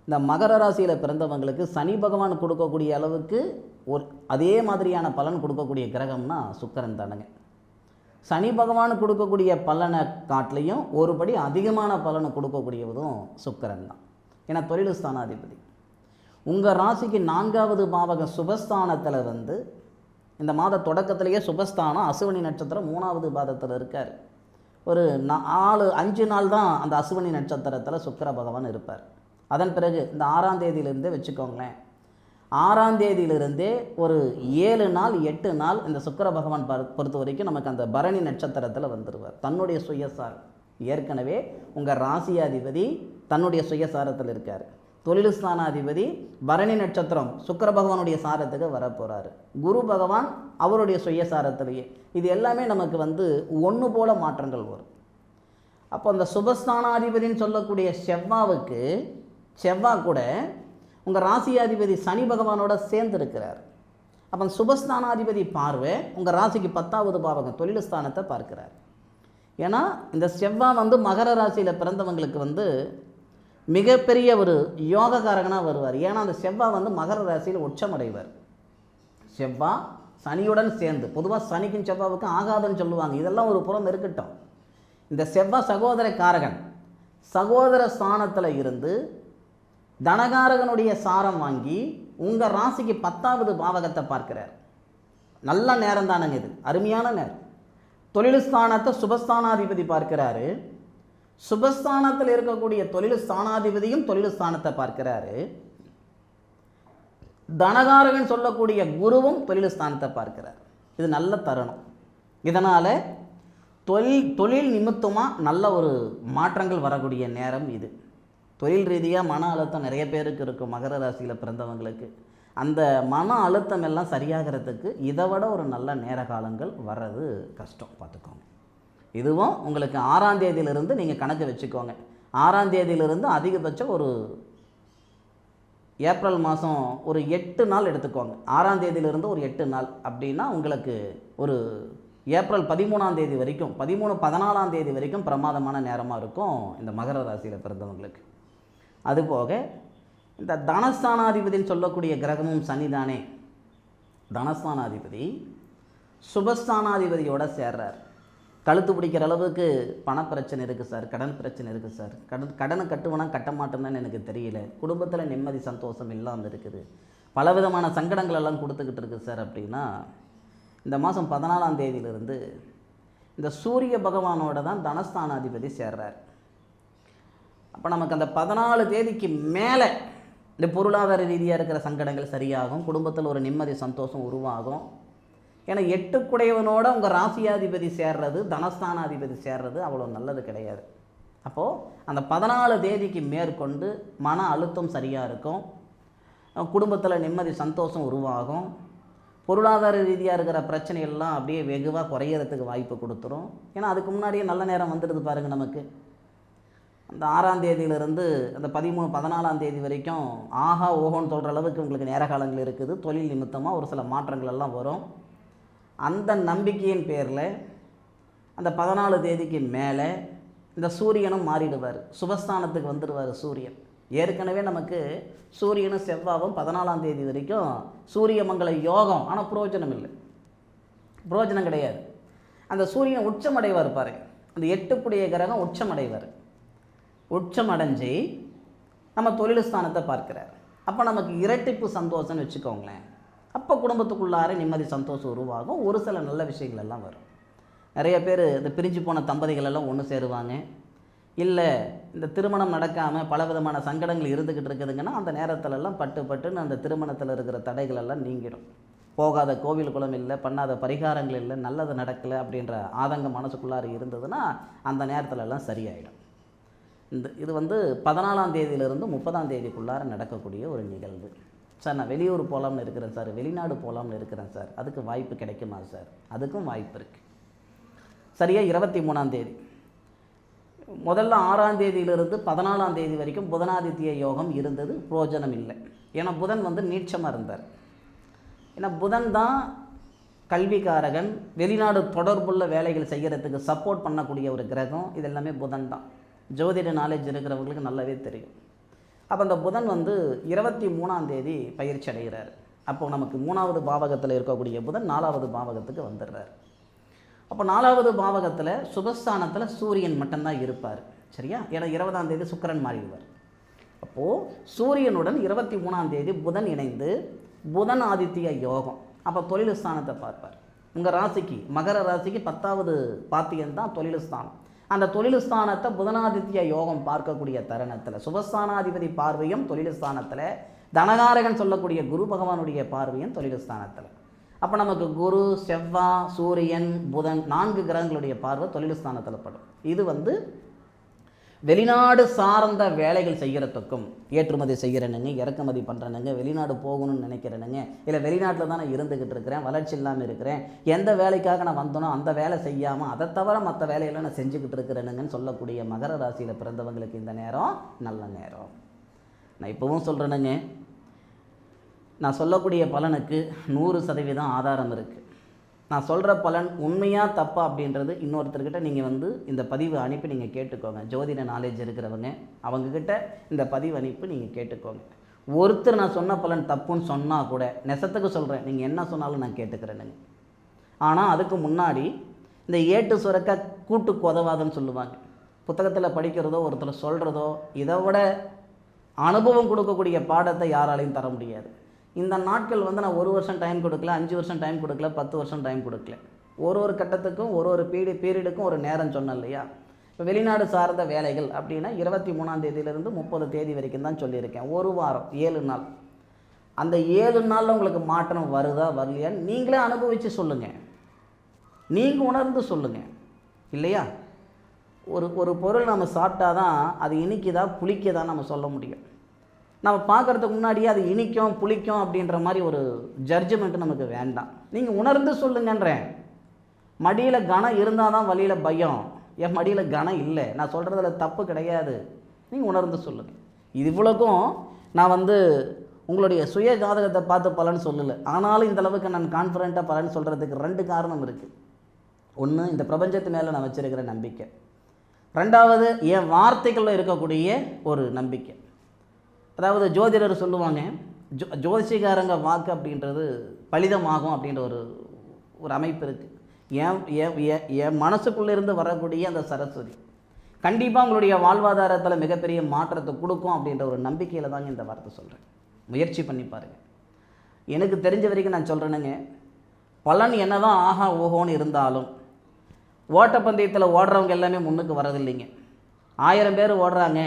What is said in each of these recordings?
இந்த மகர ராசியில் பிறந்தவங்களுக்கு சனி பகவான் கொடுக்கக்கூடிய அளவுக்கு அதே மாதிரியான பலன் கொடுக்கக்கூடிய கிரகம்னா சுக்கிரன் தானுங்க. சனி பகவான் கொடுக்கக்கூடிய பலனை காட்டிலையும் ஒருபடி அதிகமான பலனை கொடுக்கக்கூடியதும் சுக்கிரன் தான். ஏன்னா தொழில் ஸ்தானாதிபதி உங்கள் ராசிக்கு 4வது பாவக சுபஸ்தானத்தில் இந்த மாத தொடக்கத்திலேயே சுபஸ்தானம் அசுவனி நட்சத்திரம் 3வது பாதத்தில் இருக்கார். ஒரு 5 நாள் தான் அந்த அசுவனி நட்சத்திரத்தில் சுக்கிர பகவான் இருப்பார். அதன் பிறகு இந்த 6ஆம் தேதியிலிருந்தே வச்சுக்கோங்களேன், 6ஆம் தேதியிலிருந்தே ஒரு 7 நாள் 8 நாள் இந்த சுக்கிர பகவான் பொறுத்த வரைக்கும் நமக்கு அந்த பரணி நட்சத்திரத்தில் வந்துடுவார். தன்னுடைய சுயசாரம் ஏற்கனவே உங்கள் ராசியாதிபதி தன்னுடைய சுயசாரத்தில் இருக்கார். தொழில் ஸ்தானாதிபதி பரணி நட்சத்திரம் சுக்கிர பகவானுடைய சாரத்துக்கு வரப்போகிறாரு. குரு பகவான் அவருடைய சுயசாரத்திலேயே. இது எல்லாமே நமக்கு ஒன்று போல மாற்றங்கள் வரும். அப்போ அந்த சுபஸ்தானாதிபதின்னு சொல்லக்கூடிய செவ்வாய் கூட உங்கள் ராசியாதிபதி சனி பகவானோட சேர்ந்து இருக்கிறார். அப்போ சுபஸ்தானாதிபதி பார்வை உங்கள் ராசிக்கு 10வது பாவகம் தொழில் ஸ்தானத்தை பார்க்கிறார். ஏன்னா இந்த செவ்வாய் மகர ராசியில் பிறந்தவங்களுக்கு மிகப்பெரிய ஒரு யோகக்காரகனாக வருவார். ஏன்னா அந்த செவ்வாய் மகர ராசியில் உச்சமடைவார். செவ்வாய் சனியுடன் சேர்ந்து, பொதுவாக சனிக்கும் செவ்வாவுக்கும் ஆகாதுன்னு சொல்லுவாங்க, இதெல்லாம் ஒரு புறம் இருக்கட்டும். இந்த செவ்வாய் சகோதர காரகன், சகோதர ஸ்தானத்தில் இருந்து தனகாரகனுடைய சாரம் வாங்கி உங்கள் ராசிக்கு 10வது பாவகத்தை பார்க்கிறார். நல்ல நேரம் தானுங்க இது, அருமையான நேரம். தொழில் ஸ்தானத்தை சுபஸ்தானாதிபதி பார்க்கிறாரு. சுபஸ்தானத்தில் இருக்கக்கூடிய தொழில் ஸ்தானாதிபதியும் தொழில் ஸ்தானத்தை பார்க்கிறாரு. தனகாரகன் சொல்லக்கூடிய குருவும் தொழில் ஸ்தானத்தை பார்க்கிறார். இது நல்ல தருணம். இதனால் தொழில் நிமித்தமாக நல்ல ஒரு மாற்றங்கள் வரக்கூடிய நேரம் இது. தொழில் ரீதியாக மன அழுத்தம் நிறைய பேருக்கு இருக்கும். மகர ராசியில் பிறந்தவங்களுக்கு அந்த மன அழுத்தம் எல்லாம் சரியாகிறதுக்கு இதை விட ஒரு நல்ல நேர காலங்கள் வர்றது கஷ்டம், பார்த்துக்கோங்க. இதுவும் உங்களுக்கு 6ஆம் தேதியிலிருந்து நீங்கள் கணக்கு வச்சுக்கோங்க. 6ஆம் தேதியிலிருந்து அதிகபட்சம் ஒரு ஏப்ரல் மாதம் ஒரு 8 நாள் எடுத்துக்கோங்க. 6ஆம் தேதியிலிருந்து ஒரு 8 நாள் அப்படின்னா உங்களுக்கு ஒரு ஏப்ரல் 13ஆம் தேதி வரைக்கும் 14ஆம் தேதி வரைக்கும் பிரமாதமான நேரமாக இருக்கும் இந்த மகர ராசியில் பிறந்தவங்களுக்கு. அதுபோக இந்த தனஸ்தானாதிபதினு சொல்லக்கூடிய கிரகமும் சனிதானே. தனஸ்தானாதிபதி சுபஸ்தானாதிபதியோடு சேர்றார். கழுத்து பிடிக்கிற அளவுக்கு பணப்பிரச்சனை இருக்குது சார், கடன் பிரச்சனை இருக்குது சார், கடனை கட்டுவனா கட்ட மாட்டேன்னு எனக்கு தெரியல, குடும்பத்தில் நிம்மதி சந்தோஷம் இல்லாமல் இருக்குது, பலவிதமான சங்கடங்கள் எல்லாம் கொடுத்துக்கிட்டு இருக்குது சார் அப்படின்னா, இந்த மாதம் 14ஆம் தேதியிலிருந்து இந்த சூரிய பகவானோட தான் தனஸ்தானாதிபதி சேர்றார். அப்போ நமக்கு அந்த 14 தேதிக்கு மேலே இந்த பொருளாதார ரீதியாக இருக்கிற சங்கடங்கள் சரியாகும், குடும்பத்தில் ஒரு நிம்மதி சந்தோஷம் உருவாகும். ஏன்னா 8 குடையவனோட உங்கள் ராசியாதிபதி சேர்றது, தனஸ்தானாதிபதி சேர்றது அவ்வளோ நல்லது கிடையாது. அப்போது அந்த 14 தேதிக்கு மேற்கொண்டு மன அழுத்தம் சரியாக இருக்கும், குடும்பத்தில் நிம்மதி சந்தோஷம் உருவாகும், பொருளாதார ரீதியாக இருக்கிற பிரச்சனைகள்லாம் அப்படியே வெகுவாக குறையிறதுக்கு வாய்ப்பு கொடுத்துரும். ஏன்னா அதுக்கு முன்னாடியே நல்ல நேரம் வந்துடுது பாருங்கள் நமக்கு. அந்த 6ஆம் தேதியிலிருந்து அந்த 14ஆம் தேதி வரைக்கும் ஆஹா ஓஹோன்னு சொல்கிற அளவுக்கு உங்களுக்கு நேர காலங்கள் இருக்குது. தொழில் நிமித்தமாக ஒரு சில மாற்றங்கள் எல்லாம் வரும். அந்த நம்பிக்கையின் பேரில் அந்த 14 தேதிக்கு மேலே இந்த சூரியனும் மாறிடுவார், சுபஸ்தானத்துக்கு வந்துடுவார் சூரியன். ஏற்கனவே நமக்கு சூரியனும் செவ்வாவும் 14ஆம் தேதி வரைக்கும் சூரிய மங்கள யோகம், ஆனால் பிரயோஜனம் இல்லை, பிரயோஜனம் கிடையாது. அந்த சூரியன் உச்சமடைவார் பாரு, அந்த 8 குடைய கிரகம் உச்சமடைவார். உச்சமடைஞ்சி நம்ம தொழில் ஸ்தானத்தை பார்க்கிறார். அப்போ நமக்கு இரட்டிப்பு சந்தோஷம்னு வச்சுக்கோங்களேன். அப்போ குடும்பத்துக்குள்ளார நிம்மதி சந்தோஷம் உருவாகும், ஒரு சில நல்ல விஷயங்கள் எல்லாம் வரும். நிறைய பேர் இந்த பிரிஞ்சு போன தம்பதிகள் எல்லாம் ஒன்று சேருவாங்க. இல்லை இந்த திருமணம் நடக்காமல் பல விதமான சங்கடங்கள் இருந்துக்கிட்டு இருக்குதுங்கன்னா அந்த நேரத்திலெல்லாம் பட்டுன்னு அந்த திருமணத்தில் இருக்கிற தடைகள் எல்லாம் நீங்கிடும். போகாத கோவில் குளம் இல்லை, பண்ணாத பரிகாரங்கள் இல்லை, நல்லது நடக்கலை அப்படின்ற ஆதங்கம் மனசுக்குள்ளார இருந்ததுன்னா அந்த நேரத்துலலாம் சரியாயிடும். இது 14ஆம் தேதியிலிருந்து 30ஆம் தேதிக்குள்ளார நடக்கக்கூடிய ஒரு நிகழ்வு. சார் நான் வெளியூர் போகலாம்னு இருக்கிறேன் சார், வெளிநாடு போகலாம்னு இருக்கிறேன் சார், அதுக்கு வாய்ப்பு கிடைக்குமா சார்? அதுக்கும் வாய்ப்பு இருக்குது. சரியாக 23ஆம் தேதி முதல்ல 6ஆம் தேதியிலிருந்து 14ஆம் தேதி வரைக்கும் புதனாதித்ய யோகம் இருந்தது, பிரயோஜனம் இல்லை. ஏன்னா புதன் நீட்சமாக இருந்தார். ஏன்னா புதன் தான் கல்விக்காரகன், வெளிநாடு தொடர்புள்ள வேலைகள் செய்கிறதுக்கு சப்போர்ட் பண்ணக்கூடிய ஒரு கிரகம். இது எல்லாமே புதன் தான். ஜோதிட நாலேஜ் இருக்கிறவங்களுக்கு நல்லாவே தெரியும். அப்போ அந்த புதன் வந்து 23ஆம் தேதி பயிற்சி அடைகிறார். அப்போது நமக்கு 3வது பாவகத்தில் இருக்கக்கூடிய புதன் 4வது பாவகத்துக்கு வந்துடுறார். அப்போ 4வது பாவகத்தில் சுபஸ்தானத்தில் சூரியன் மட்டும்தான் இருப்பார். சரியா? ஏன்னா 20ஆம் தேதி சுக்கிரன் மாறிடுவார். அப்போது சூரியனுடன் 23ஆம் தேதி புதன் இணைந்து புதன் ஆதித்ய யோகம். அப்போ தொழில் ஸ்தானத்தை பார்ப்பார். உங்கள் ராசிக்கு மகர ராசிக்கு 10வது பாத்தியம் தான் தொழில் ஸ்தானம். அந்த தொழில் ஸ்தானத்தை புதனாதித்ய யோகம் பார்க்கக்கூடிய தருணத்தில் சுபஸ்தானாதிபதி பார்வையும் தொழில் ஸ்தானத்தில், தனகாரகன் சொல்லக்கூடிய குரு பகவானுடைய பார்வையும் தொழில் ஸ்தானத்தில். அப்போ நமக்கு குரு, செவ்வாய், சூரியன், புதன் 4 கிரகங்களுடைய பார்வை தொழில் ஸ்தானத்தில் படும். இது வந்து வெளிநாடு சார்ந்த வேலைகள் செய்கிறதுக்கும், ஏற்றுமதி செய்கிறேனுங்க, இறக்குமதி பண்ணுறேனுங்க, வெளிநாடு போகணும்னு நினைக்கிறேனுங்க, இல்லை வெளிநாட்டில் தான் நான் இருந்துக்கிட்டு இருக்கிறேன், வளர்ச்சி இல்லாமல் இருக்கிறேன், எந்த வேலைக்காக நான் வந்தனோ அந்த வேலை செய்யாமல் அதை தவிர மற்ற வேலையெல்லாம் நான் செஞ்சுக்கிட்டு இருக்கிறேனுங்கன்னு சொல்லக்கூடிய மகர ராசியில் பிறந்தவங்களுக்கு இந்த நேரம் நல்ல நேரம். நான் இப்போவும் சொல்கிறேனுங்க, நான் சொல்லக்கூடிய பலனுக்கு 100% ஆதாரம் இருக்குது. நான் சொல்கிற பலன் உண்மையாக தப்பா அப்படின்றது இன்னொருத்தர்கிட்ட நீங்கள் வந்து இந்த பதிவு அனுப்பி நீங்கள் கேட்டுக்கோங்க. ஜோதிட நாலேஜ் இருக்கிறவங்க அவங்கக்கிட்ட இந்த பதிவு அனுப்பி நீங்கள் கேட்டுக்கோங்க. ஒருத்தர் நான் சொன்ன பலன் தப்புன்னு சொன்னால் கூட நெசத்துக்கு சொல்கிறேன், நீங்கள் என்ன சொன்னாலும் நான் கேட்டுக்கிறேனுங்க. ஆனால் அதுக்கு முன்னாடி இந்த ஏட்டு சுரக்க கூட்டுக்கு உதவாதுன்னு சொல்லுவாங்க. புத்தகத்தில் படிக்கிறதோ ஒருத்தர் சொல்கிறதோ இதை விட அனுபவம் கொடுக்கக்கூடிய பாடத்தை யாராலையும் தர முடியாது. இந்த நாட்கள் வந்து நான் 1 வருஷம் டைம் கொடுக்கல, 5 வருஷம் டைம் கொடுக்கல, 10 வருஷம் டைம் கொடுக்கல. ஒரு கட்டத்துக்கும் ஒரு பீரியடுக்கும் ஒரு நேரம் சொன்னேன் இல்லையா? இப்போ வெளிநாடு சார்ந்த வேலைகள் அப்படின்னா 23ஆம் தேதியிலிருந்து 30 தேதி வரைக்கும் தான் சொல்லியிருக்கேன். ஒரு வாரம் 7 நாள். அந்த 7 நாளில் உங்களுக்கு மாற்றம் வருதா வரலையான்னு நீங்களே அனுபவித்து சொல்லுங்கள், நீங்கள் உணர்ந்து சொல்லுங்கள் இல்லையா? ஒரு பொருள் நம்ம சாப்பிட்டா தான் அது இனிக்குதா புளிக்குதா நம்ம சொல்ல முடியும். நம்ம பார்க்குறதுக்கு முன்னாடியே அது இனிக்கும் புளிக்கும் அப்படின்ற மாதிரி ஒரு ஜட்ஜ்மெண்ட்டு நமக்கு வேண்டாம். நீங்கள் உணர்ந்து சொல்லுங்கன்றேன். மடியில் கனம் இருந்தால் தான் வழியில் பயம். என் மடியில் கனம் இல்லை, நான் சொல்கிறதுல தப்பு கிடையாது. நீங்கள் உணர்ந்து சொல்லுங்கள். இது இவ்வளோக்கும் நான் வந்து உங்களுடைய சுய ஜாதகத்தை பார்த்து பலன் சொல்லலை. ஆனாலும் இந்தளவுக்கு நான் கான்ஃபிடென்ட்டாக பலன் சொல்கிறதுக்கு 2 காரணம் இருக்குது. ஒன்று, இந்த பிரபஞ்சத்து மேலே நான் வச்சுருக்கிற நம்பிக்கை. 2வது, என் வார்த்தைகளில் இருக்கக்கூடிய ஒரு நம்பிக்கை. அதாவது ஜோதிடர் சொல்லுவாங்க, ஜோதிஷிகாரங்க வாக்கு அப்படின்றது பலிதமாகும் அப்படின்ற ஒரு அமைப்பு இருக்குது. என் மனசுக்குள்ளேருந்து வரக்கூடிய அந்த சரஸ்வதி கண்டிப்பாக உங்களுடைய வாழ்வாதாரத்தில் மிகப்பெரிய மாற்றத்தை கொடுக்கும் அப்படின்ற ஒரு நம்பிக்கையில் தாங்க இந்த வார்த்தை சொல்கிறேன். முயற்சி பண்ணி பாருங்கள். எனக்கு தெரிஞ்ச வரைக்கும் நான் சொல்கிறேனுங்க, பலன் என்ன தான் ஆஹா ஓஹோன்னு இருந்தாலும் ஓட்டப்பந்தயத்தில் ஓடுறவங்க எல்லாமே முன்னுக்கு வரதில்லைங்க. 1000 பேர் ஓடுறாங்க,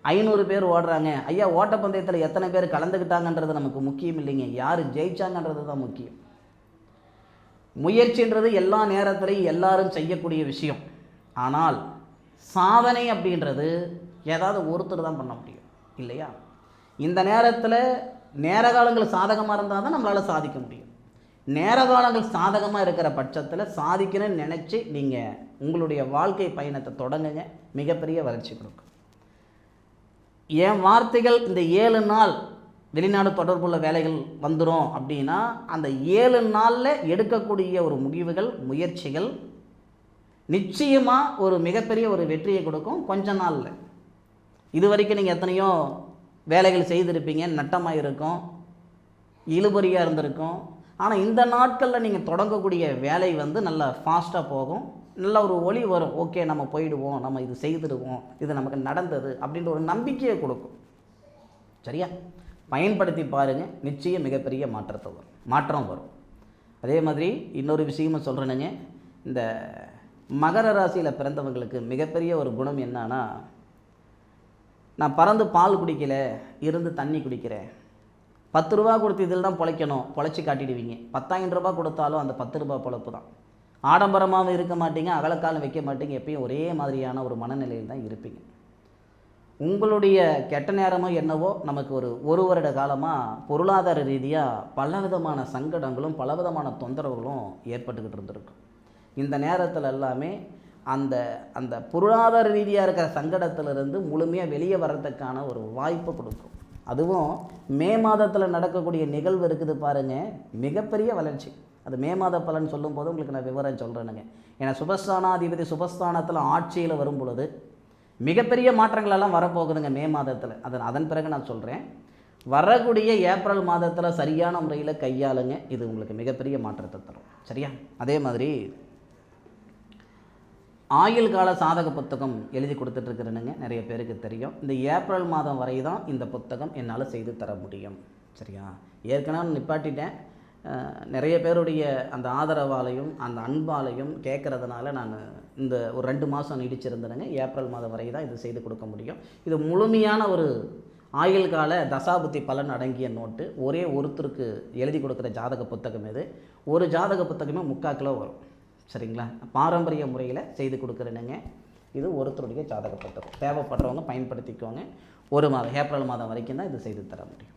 500 பேர் ஓடுறாங்க. ஐயா, ஓட்டப்பந்தயத்தில் எத்தனை பேர் கலந்துக்கிட்டாங்கன்றது நமக்கு முக்கியம் இல்லைங்க, யார் ஜெயிச்சாங்கன்றது தான் முக்கியம். முயற்சின்றது எல்லா நேரத்திலையும் எல்லாரும் செய்யக்கூடிய விஷயம். ஆனால் சாதனை அப்படின்றது ஏதாவது ஒருத்தர் தான் பண்ண முடியும் இல்லையா? இந்த நேரத்தில் நேர காலங்கள் சாதகமாக இருந்தால் தான் நம்மளால் சாதிக்க முடியும். நேர காலங்கள் சாதகமாக இருக்கிற பட்சத்தில் சாதிக்கணும்னு நினச்சி நீங்கள் உங்களுடைய வாழ்க்கை பயணத்தை தொடங்குங்க, மிகப்பெரிய வளர்ச்சி கொடுக்கும். என் வார்த்தைகள் இந்த 7 நாள் வெளிநாடு தொடர்புள்ள வேலைகள் வந்துடும் அப்படின்னா அந்த 7 நாளில் எடுக்கக்கூடிய ஒரு முடிவுகள், முயற்சிகள் நிச்சயமாக ஒரு மிகப்பெரிய ஒரு வெற்றியை கொடுக்கும். கொஞ்ச நாளில் இது வரைக்கும் நீங்கள் எத்தனையோ வேலைகள் செய்திருப்பீங்க, நட்டமாக இருக்கும், இழுபறியாக இருந்திருக்கும். ஆனால் இந்த நாட்களில் நீங்கள் தொடங்கக்கூடிய வேலை வந்து நல்லா ஃபாஸ்ட்டாக போகும், நல்ல ஒரு ஒளி வரும். ஓகே, நம்ம போயிடுவோம், நம்ம இது செய்துடுவோம், இது நமக்கு நடந்தது அப்படின்ற ஒரு நம்பிக்கையை கொடுக்கும். சரியா? பயன்படுத்தி பாருங்கள், நிச்சயம் மிகப்பெரிய மாற்றம் வரும். அதே மாதிரி இன்னொரு விஷயமும் சொல்கிறேனுங்க, இந்த மகர ராசியில் பிறந்தவங்களுக்கு மிகப்பெரிய ஒரு குணம் என்னன்னா, நான் பறந்து பால் குடிக்கல, இருந்து தண்ணி குடிக்கிறேன். 10 ரூபா கொடுத்து இதில் தான் பொழைக்கணும், பொழைச்சி காட்டிடுவீங்க. 10,000 ரூபா கொடுத்தாலும் அந்த 10 ரூபா பொழப்பு தான். ஆடம்பரமாகவும் இருக்க மாட்டீங்க, அகலக்காலம் வைக்க மாட்டீங்க, எப்பயும் ஒரே மாதிரியான ஒரு மனநிலையில் தான் இருப்பீங்க. உங்களுடைய கெட்ட நேரமோ என்னவோ நமக்கு ஒரு வருட காலமாக பொருளாதார ரீதியாக பலவிதமான சங்கடங்களும் பலவிதமான தொந்தரவுகளும் ஏற்பட்டுக்கிட்டு இருந்திருக்கும். இந்த நேரத்தில் எல்லாமே அந்த அந்த பொருளாதார ரீதியாக இருக்கிற சங்கடத்திலிருந்து முழுமையாக வெளியே வர்றதுக்கான ஒரு வாய்ப்பை கொடுக்கும். அதுவும் மே மாதத்தில் நடக்கக்கூடிய நிகழ்வு இருக்குது பாருங்கள், மிகப்பெரிய வளர்ச்சி. அது மே மாத பலன் சொல்லும்போது உங்களுக்கு நான் விவரம் சொல்கிறேனுங்க. ஏன்னா சுபஸ்தானாதிபதி சுபஸ்தானத்தில் ஆட்சியில் வரும் பொழுது மிகப்பெரிய மாற்றங்களெல்லாம் வரப்போகுதுங்க மே மாதத்தில். அதன் பிறகு நான் சொல்கிறேன். வரக்கூடிய ஏப்ரல் மாதத்தில் சரியான முறையில் கையாளுங்க. இது உங்களுக்கு மிகப்பெரிய மாற்றத்தை தரும். சரியா? அதே மாதிரி ஆயுள் கால சாதக புத்தகம் எழுதி கொடுத்துட்ருக்கிறேனுங்க. நிறைய பேருக்கு தெரியும். இந்த ஏப்ரல் மாதம் வரை தான் இந்த புத்தகம் என்னால் செய்து தர முடியும். சரியா? ஏற்கனவே நிப்பாட்டிட்டேன். நிறைய பேருடைய அந்த ஆதரவாலையும் அந்த அன்பாலையும் கேட்குறதுனால நான் இந்த ஒரு 2 மாதம் நீடிச்சிருந்தேனுங்க. ஏப்ரல் மாதம் வரை தான் இது செய்து கொடுக்க முடியும். இது முழுமையான ஒரு ஆயுள் கால தசாபுத்தி பலன் அடங்கிய நோட்டு. ஒரே ஒருத்தருக்கு எழுதி கொடுக்குற ஜாதக புத்தகம் இது. ஒரு ஜாதக புத்தகமே 3/4 கிலோ வரும். சரிங்களா? பாரம்பரிய முறையில் செய்து கொடுக்குறேனுங்க. இது ஒருத்தருடைய ஜாதக புத்தகம். தேவைப்படுறவங்க பயன்படுத்திக்கோங்க. ஒரு மாதம் ஏப்ரல் மாதம் வரைக்கும் தான் இது செய்து தர முடியும்.